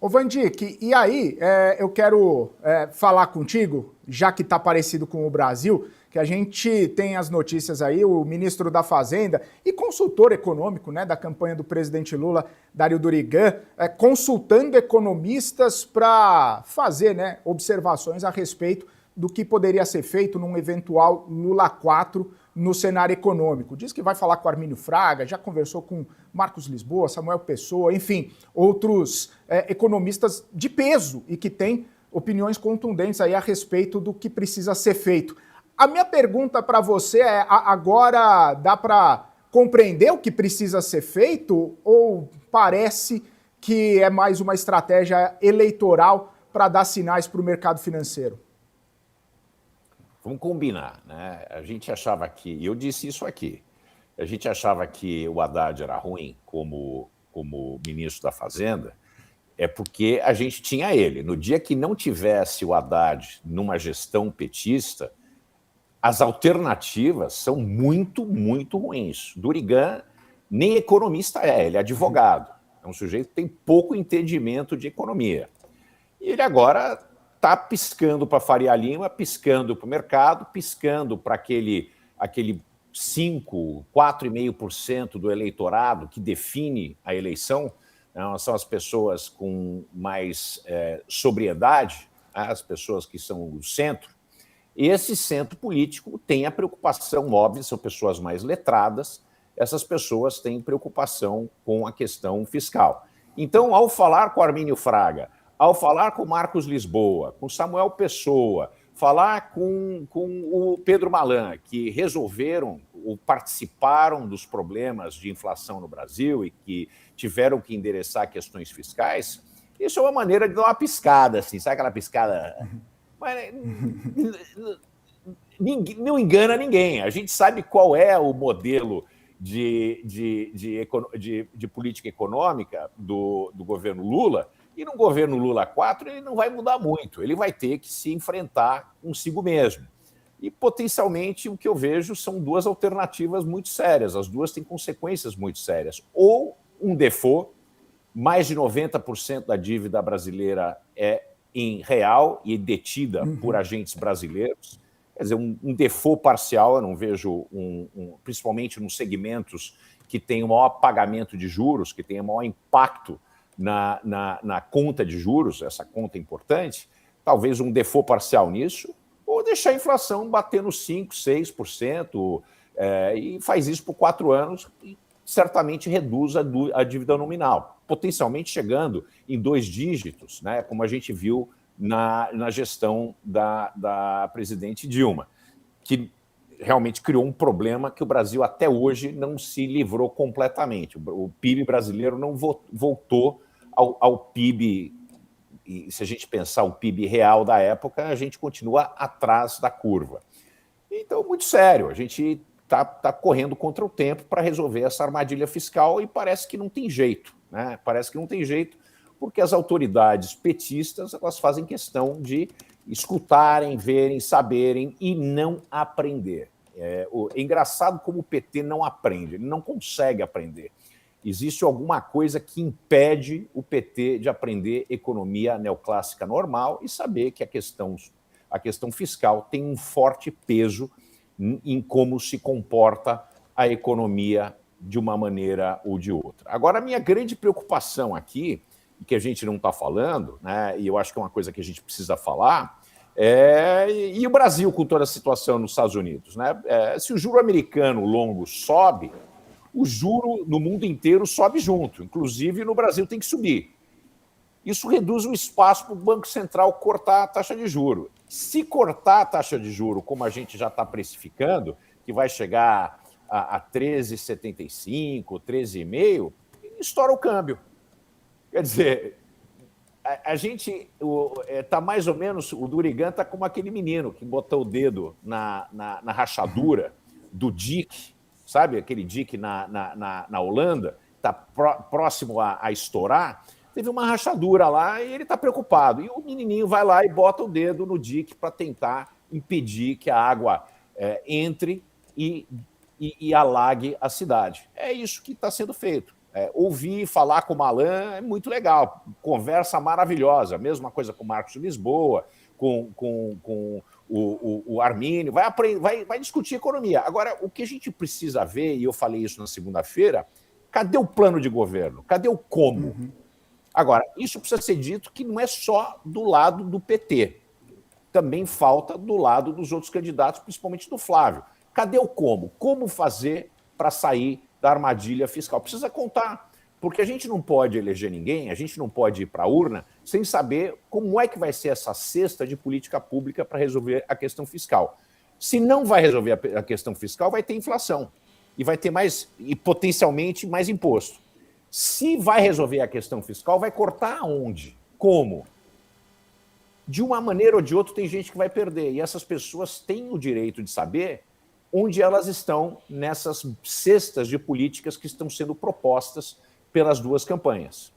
Ô Vandic, e aí eu quero falar contigo, já que está parecido com o Brasil, que a gente tem as notícias aí, o ministro da Fazenda e consultor econômico, né, da campanha do presidente Lula, Dário Durigan, consultando economistas para fazer, né, observações a respeito do que poderia ser feito num eventual Lula 4 no cenário econômico. Diz que vai falar com Armínio Fraga, já conversou com Marcos Lisboa, Samuel Pessoa, enfim, outros economistas de peso e que têm opiniões contundentes aí a respeito do que precisa ser feito. A minha pergunta para você é, agora dá para compreender o que precisa ser feito ou parece que é mais uma estratégia eleitoral para dar sinais para o mercado financeiro? Vamos combinar, né? A gente achava que, e eu disse isso aqui, a gente achava que o Haddad era ruim como ministro da Fazenda, é porque a gente tinha ele. No dia que não tivesse o Haddad numa gestão petista, as alternativas são muito, muito ruins. Durigan nem economista ele é advogado. É um sujeito que tem pouco entendimento de economia. E ele agora está piscando para a Faria Lima, piscando para o mercado, piscando para aquele 5%, 4,5% do eleitorado que define a eleição. São as pessoas com mais sobriedade, as pessoas que são o centro. E esse centro político tem a preocupação óbvia, são pessoas mais letradas, essas pessoas têm preocupação com a questão fiscal. Então, ao falar com Armínio Fraga, ao falar com Marcos Lisboa, com Samuel Pessoa, falar com o Pedro Malan, que resolveram ou participaram dos problemas de inflação no Brasil e que tiveram que endereçar questões fiscais, isso é uma maneira de dar uma piscada, assim, sabe aquela piscada? Mas não engana ninguém. A gente sabe qual é o modelo de política econômica do governo Lula, e no governo Lula 4 ele não vai mudar muito, ele vai ter que se enfrentar consigo mesmo. E, potencialmente, o que eu vejo são duas alternativas muito sérias, as duas têm consequências muito sérias. Ou um default, mais de 90% da dívida brasileira é em real e detida por agentes brasileiros. Quer dizer, um default parcial, eu não vejo, principalmente nos segmentos que têm o maior pagamento de juros, que têm o maior impacto na conta de juros, essa conta é importante, talvez um default parcial nisso, ou deixar a inflação bater nos 5%, 6%, e faz isso por 4 anos, e certamente reduz a dívida nominal, potencialmente chegando em 2 dígitos, né, como a gente viu na gestão da presidente Dilma, que realmente criou um problema que o Brasil até hoje não se livrou completamente. O PIB brasileiro não voltou ao PIB, e se a gente pensar o PIB real da época, a gente continua atrás da curva. Então, muito sério, a gente está correndo contra o tempo para resolver essa armadilha fiscal e parece que não tem jeito, né? Parece que não tem jeito, porque as autoridades petistas elas fazem questão de escutarem, verem, saberem e não aprender. É engraçado como o PT não aprende, ele não consegue aprender. Existe alguma coisa que impede o PT de aprender economia neoclássica normal e saber que a questão fiscal tem um forte peso em como se comporta a economia de uma maneira ou de outra. Agora, a minha grande preocupação aqui, que a gente não está falando, né, e eu acho que é uma coisa que a gente precisa falar, e o Brasil com toda a situação nos Estados Unidos, né? Se o juro americano longo sobe, o juro no mundo inteiro sobe junto, inclusive no Brasil tem que subir. Isso reduz o espaço para o Banco Central cortar a taxa de juro. Se cortar a taxa de juro, como a gente já está precificando, que vai chegar a 13,75, 13,5, estoura o câmbio. Quer dizer, a gente está mais ou menos, o Durigan está como aquele menino que botou o dedo na rachadura do dique, sabe? Aquele dique na Holanda, está próximo a estourar, teve uma rachadura lá e ele está preocupado. E o menininho vai lá e bota o dedo no dique para tentar impedir que a água entre e alague a cidade. É isso que está sendo feito. Ouvir falar com o Malan é muito legal, conversa maravilhosa, mesma coisa com o Marcos Lisboa, com o Armínio, vai discutir economia. Agora, o que a gente precisa ver, e eu falei isso na segunda-feira, cadê o plano de governo? Cadê o como? Agora, isso precisa ser dito que não é só do lado do PT. Também falta do lado dos outros candidatos, principalmente do Flávio. Cadê o como? Como fazer para sair da armadilha fiscal? Precisa contar, porque a gente não pode eleger ninguém, a gente não pode ir para a urna sem saber como é que vai ser essa cesta de política pública para resolver a questão fiscal. Se não vai resolver a questão fiscal, vai ter inflação e vai ter mais, e potencialmente mais imposto. Se vai resolver a questão fiscal, vai cortar aonde? Como? De uma maneira ou de outra, tem gente que vai perder. E essas pessoas têm o direito de saber onde elas estão nessas cestas de políticas que estão sendo propostas pelas duas campanhas.